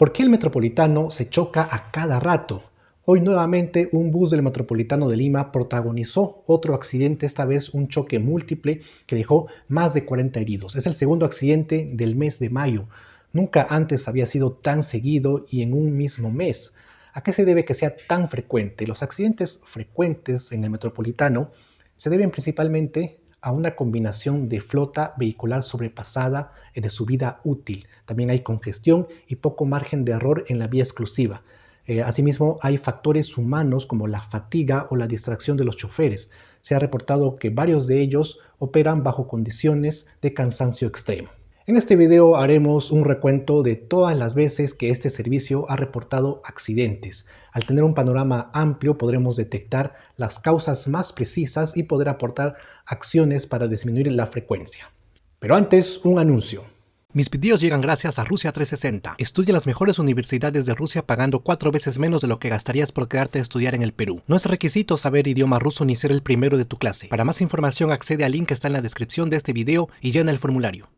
¿Por qué el Metropolitano se choca a cada rato? Hoy nuevamente un bus del Metropolitano de Lima protagonizó otro accidente, esta vez un choque múltiple que dejó más de 40 heridos. Es el segundo accidente del mes de mayo. Nunca antes había sido tan seguido y en un mismo mes. ¿A qué se debe que sea tan frecuente? Los accidentes frecuentes en el Metropolitano se deben principalmente a una combinación de flota vehicular sobrepasada de su vida útil. También hay congestión y poco margen de error en la vía exclusiva. Asimismo, hay factores humanos como la fatiga o la distracción de los choferes. Se ha reportado que varios de ellos operan bajo condiciones de cansancio extremo. En este video haremos un recuento de todas las veces que este servicio ha reportado accidentes. Al tener un panorama amplio podremos detectar las causas más precisas y poder aportar acciones para disminuir la frecuencia. Pero antes, un anuncio. Mis videos llegan gracias a Rusia 360. Estudia en las mejores universidades de Rusia pagando 4 veces menos de lo que gastarías por quedarte a estudiar en el Perú. No es requisito saber idioma ruso ni ser el primero de tu clase. Para más información accede al link que está en la descripción de este video y llena el formulario.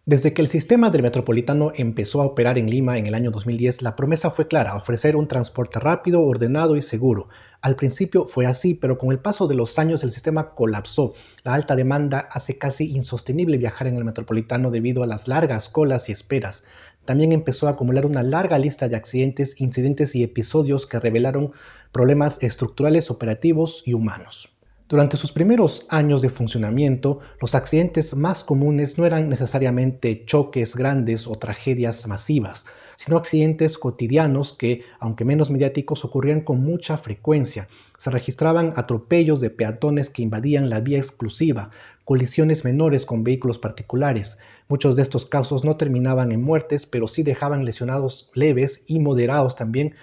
Desde que el sistema del Metropolitano empezó a operar en Lima en el año 2010, la promesa fue clara: ofrecer un transporte rápido, ordenado y seguro. Al principio fue así, pero con el paso de los años el sistema colapsó. La alta demanda hace casi insostenible viajar en el Metropolitano debido a las largas colas y esperas. También empezó a acumular una larga lista de accidentes, incidentes y episodios que revelaron problemas estructurales, operativos y humanos. Durante sus primeros años de funcionamiento, los accidentes más comunes no eran necesariamente choques grandes o tragedias masivas, sino accidentes cotidianos que, aunque menos mediáticos, ocurrían con mucha frecuencia. Se registraban atropellos de peatones que invadían la vía exclusiva, colisiones menores con vehículos particulares. Muchos de estos casos no terminaban en muertes, pero sí dejaban lesionados leves y moderados también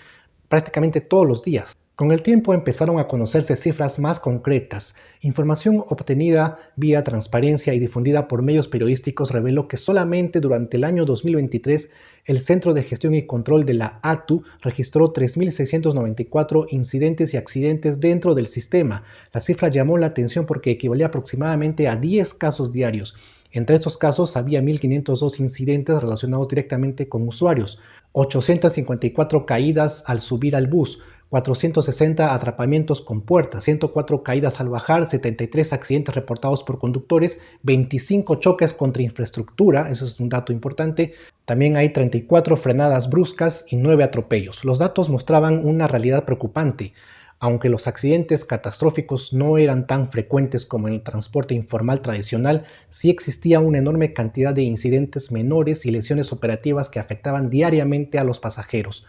prácticamente todos los días. Con el tiempo empezaron a conocerse cifras más concretas. Información obtenida vía transparencia y difundida por medios periodísticos reveló que solamente durante el año 2023 el Centro de Gestión y Control de la ATU registró 3.694 incidentes y accidentes dentro del sistema. La cifra llamó la atención porque equivalía aproximadamente a 10 casos diarios. Entre estos casos había 1.502 incidentes relacionados directamente con usuarios, 854 caídas al subir al bus, 460 atrapamientos con puertas, 104 caídas al bajar, 73 accidentes reportados por conductores, 25 choques contra infraestructura, eso es un dato importante. También hay 34 frenadas bruscas y 9 atropellos. Los datos mostraban una realidad preocupante. Aunque los accidentes catastróficos no eran tan frecuentes como en el transporte informal tradicional, sí existía una enorme cantidad de incidentes menores y lesiones operativas que afectaban diariamente a los pasajeros.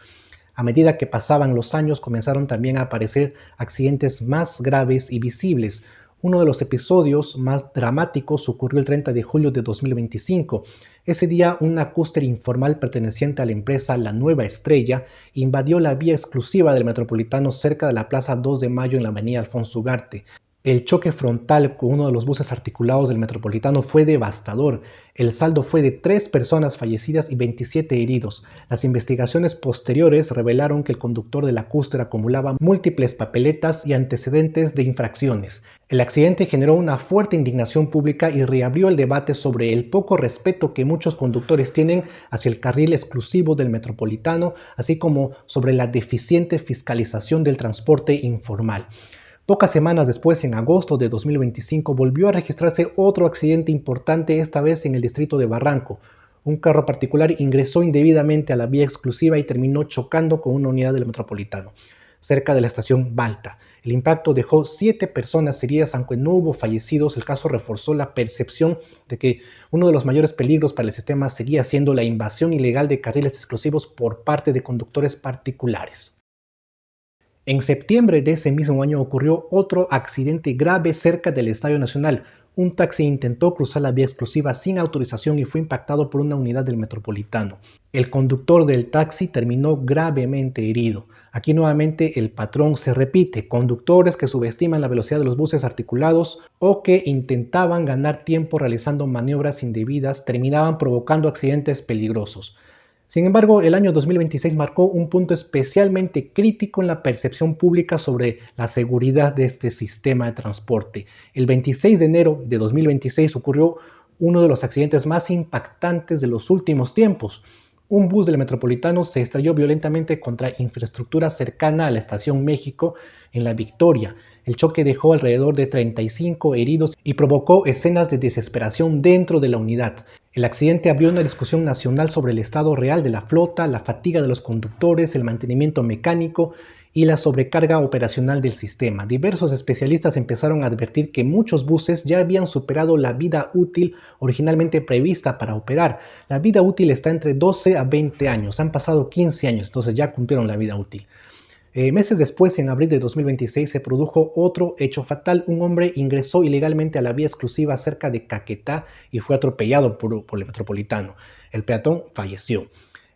A medida que pasaban los años, comenzaron también a aparecer accidentes más graves y visibles. Uno de los episodios más dramáticos ocurrió el 30 de julio de 2025. Ese día, un acúster informal perteneciente a la empresa La Nueva Estrella invadió la vía exclusiva del Metropolitano cerca de la Plaza 2 de Mayo en la avenida Alfonso Ugarte. El choque frontal con uno de los buses articulados del Metropolitano fue devastador. El saldo fue de 3 personas fallecidas y 27 heridos. Las investigaciones posteriores revelaron que el conductor del acúster acumulaba múltiples papeletas y antecedentes de infracciones. El accidente generó una fuerte indignación pública y reabrió el debate sobre el poco respeto que muchos conductores tienen hacia el carril exclusivo del Metropolitano, así como sobre la deficiente fiscalización del transporte informal. Pocas semanas después, en agosto de 2025, volvió a registrarse otro accidente importante, esta vez en el distrito de Barranco. Un carro particular ingresó indebidamente a la vía exclusiva y terminó chocando con una unidad del Metropolitano, cerca de la estación Balta. El impacto dejó 7 personas heridas, aunque no hubo fallecidos. El caso reforzó la percepción de que uno de los mayores peligros para el sistema seguía siendo la invasión ilegal de carriles exclusivos por parte de conductores particulares. En septiembre de ese mismo año ocurrió otro accidente grave cerca del Estadio Nacional. Un taxi intentó cruzar la vía exclusiva sin autorización y fue impactado por una unidad del Metropolitano. El conductor del taxi terminó gravemente herido. Aquí nuevamente el patrón se repite: conductores que subestiman la velocidad de los buses articulados o que intentaban ganar tiempo realizando maniobras indebidas terminaban provocando accidentes peligrosos. Sin embargo, el año 2026 marcó un punto especialmente crítico en la percepción pública sobre la seguridad de este sistema de transporte. El 26 de enero de 2026 ocurrió uno de los accidentes más impactantes de los últimos tiempos. Un bus del Metropolitano se estrelló violentamente contra infraestructura cercana a la Estación México en La Victoria. El choque dejó alrededor de 35 heridos y provocó escenas de desesperación dentro de la unidad. El accidente abrió una discusión nacional sobre el estado real de la flota, la fatiga de los conductores, el mantenimiento mecánico y la sobrecarga operacional del sistema. Diversos especialistas empezaron a advertir que muchos buses ya habían superado la vida útil originalmente prevista para operar. La vida útil está entre 12 a 20 años, han pasado 15 años, entonces ya cumplieron la vida útil. Meses después, en abril de 2026, se produjo otro hecho fatal. Un hombre ingresó ilegalmente a la vía exclusiva cerca de Caquetá y fue atropellado por el Metropolitano. El peatón falleció.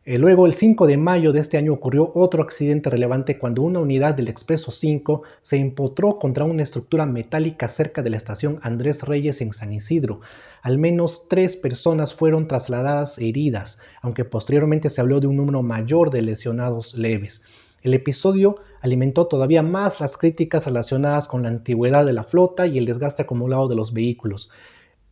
Luego, el 5 de mayo de este año ocurrió otro accidente relevante cuando una unidad del Expreso 5 se empotró contra una estructura metálica cerca de la estación Andrés Reyes en San Isidro. Al menos 3 personas fueron trasladadas heridas, aunque posteriormente se habló de un número mayor de lesionados leves. El episodio alimentó todavía más las críticas relacionadas con la antigüedad de la flota y el desgaste acumulado de los vehículos.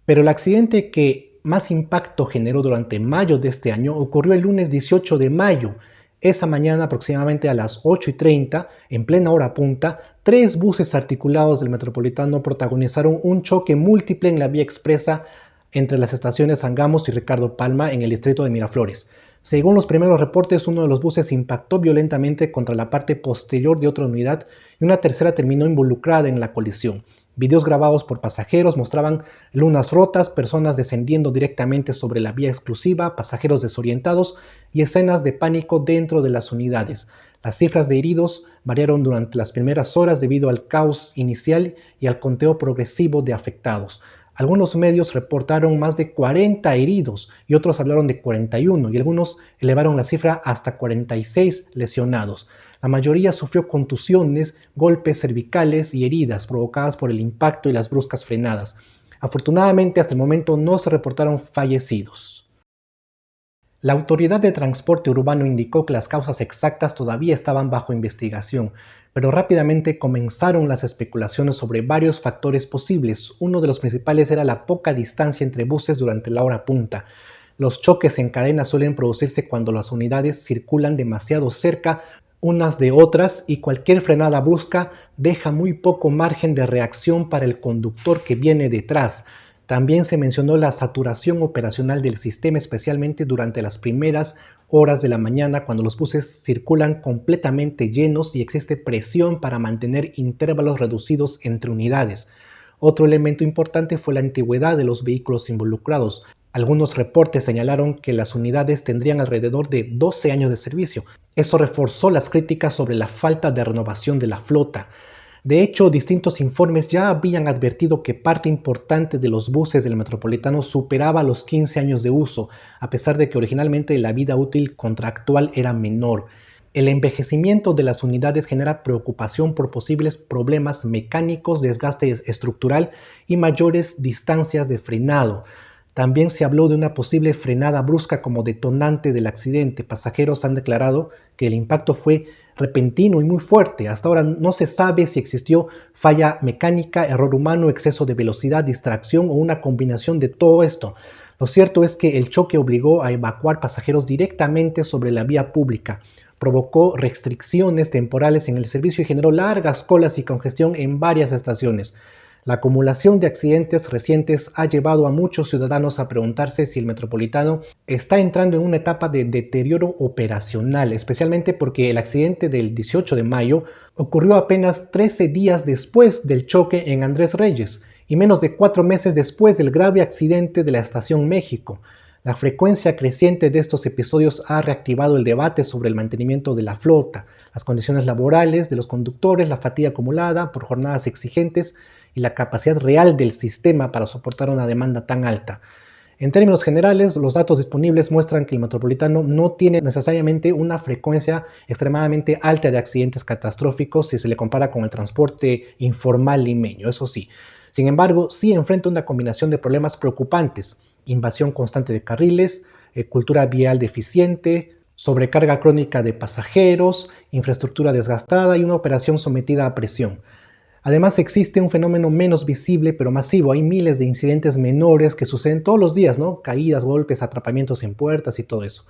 Pero el accidente que más impacto generó durante mayo de este año ocurrió el lunes 18 de mayo. Esa mañana, aproximadamente a las 8:30, en plena hora punta, 3 buses articulados del Metropolitano protagonizaron un choque múltiple en la vía expresa entre las estaciones Angamos y Ricardo Palma en el distrito de Miraflores. Según los primeros reportes, uno de los buses impactó violentamente contra la parte posterior de otra unidad y una tercera terminó involucrada en la colisión. Videos grabados por pasajeros mostraban lunas rotas, personas descendiendo directamente sobre la vía exclusiva, pasajeros desorientados y escenas de pánico dentro de las unidades. Las cifras de heridos variaron durante las primeras horas debido al caos inicial y al conteo progresivo de afectados. Algunos medios reportaron más de 40 heridos y otros hablaron de 41 y algunos elevaron la cifra hasta 46 lesionados. La mayoría sufrió contusiones, golpes cervicales y heridas provocadas por el impacto y las bruscas frenadas. Afortunadamente, hasta el momento no se reportaron fallecidos. La Autoridad de Transporte Urbano indicó que las causas exactas todavía estaban bajo investigación, pero rápidamente comenzaron las especulaciones sobre varios factores posibles. Uno de los principales era la poca distancia entre buses durante la hora punta. Los choques en cadena suelen producirse cuando las unidades circulan demasiado cerca unas de otras y cualquier frenada brusca deja muy poco margen de reacción para el conductor que viene detrás. También se mencionó la saturación operacional del sistema, especialmente durante las primeras horas de la mañana cuando los buses circulan completamente llenos y existe presión para mantener intervalos reducidos entre unidades. Otro elemento importante fue la antigüedad de los vehículos involucrados. Algunos reportes señalaron que las unidades tendrían alrededor de 12 años de servicio. Eso reforzó las críticas sobre la falta de renovación de la flota. De hecho, distintos informes ya habían advertido que parte importante de los buses del Metropolitano superaba los 15 años de uso, a pesar de que originalmente la vida útil contractual era menor. El envejecimiento de las unidades genera preocupación por posibles problemas mecánicos, desgaste estructural y mayores distancias de frenado. También se habló de una posible frenada brusca como detonante del accidente. Pasajeros han declarado que el impacto fue repentino y muy fuerte. Hasta ahora no se sabe si existió falla mecánica, error humano, exceso de velocidad, distracción o una combinación de todo esto. Lo cierto es que el choque obligó a evacuar pasajeros directamente sobre la vía pública. Provocó restricciones temporales en el servicio y generó largas colas y congestión en varias estaciones. La acumulación de accidentes recientes ha llevado a muchos ciudadanos a preguntarse si el Metropolitano está entrando en una etapa de deterioro operacional, especialmente porque el accidente del 18 de mayo ocurrió apenas 13 días después del choque en Andrés Reyes y menos de 4 meses después del grave accidente de la Estación México. La frecuencia creciente de estos episodios ha reactivado el debate sobre el mantenimiento de la flota, las condiciones laborales de los conductores, la fatiga acumulada por jornadas exigentes y la capacidad real del sistema para soportar una demanda tan alta. En términos generales, los datos disponibles muestran que el Metropolitano no tiene necesariamente una frecuencia extremadamente alta de accidentes catastróficos si se le compara con el transporte informal limeño, eso sí. Sin embargo, sí enfrenta una combinación de problemas preocupantes: invasión constante de carriles, cultura vial deficiente, sobrecarga crónica de pasajeros, infraestructura desgastada y una operación sometida a presión. Además, existe un fenómeno menos visible pero masivo. Hay miles de incidentes menores que suceden todos los días, ¿no? Caídas, golpes, atrapamientos en puertas y todo eso.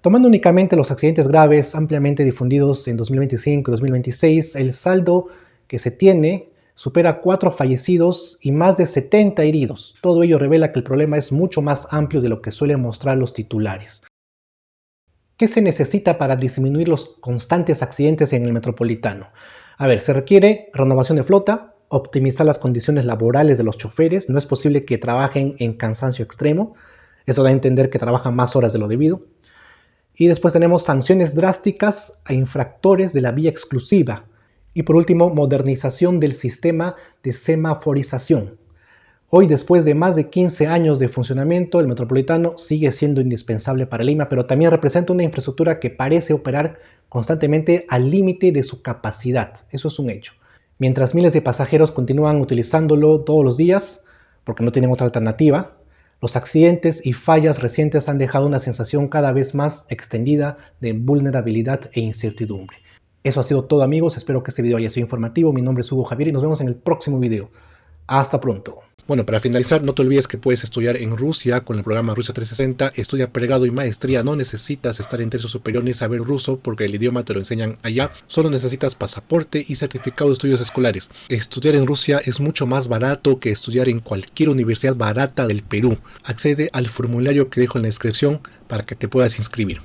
Tomando únicamente los accidentes graves ampliamente difundidos en 2025 y 2026, el saldo que se tiene supera 4 fallecidos y más de 70 heridos. Todo ello revela que el problema es mucho más amplio de lo que suelen mostrar los titulares. ¿Qué se necesita para disminuir los constantes accidentes en el metropolitano? A ver, se requiere renovación de flota, optimizar las condiciones laborales de los choferes. No es posible que trabajen en cansancio extremo. Eso da a entender que trabajan más horas de lo debido. Y después tenemos sanciones drásticas a infractores de la vía exclusiva. Y por último, modernización del sistema de semaforización. Hoy, después de más de 15 años de funcionamiento, el metropolitano sigue siendo indispensable para Lima, pero también representa una infraestructura que parece operar constantemente al límite de su capacidad. Eso es un hecho. Mientras miles de pasajeros continúan utilizándolo todos los días, porque no tienen otra alternativa, los accidentes y fallas recientes han dejado una sensación cada vez más extendida de vulnerabilidad e incertidumbre. Eso ha sido todo, amigos. Espero que este video haya sido informativo. Mi nombre es Hugo Javier y nos vemos en el próximo video. Hasta pronto. Bueno, para finalizar, no te olvides que puedes estudiar en Rusia con el programa Rusia 360. Estudia pregrado y maestría. No necesitas estar en tercio superior ni saber ruso porque el idioma te lo enseñan allá. Solo necesitas pasaporte y certificado de estudios escolares. Estudiar en Rusia es mucho más barato que estudiar en cualquier universidad barata del Perú. Accede al formulario que dejo en la descripción para que te puedas inscribir.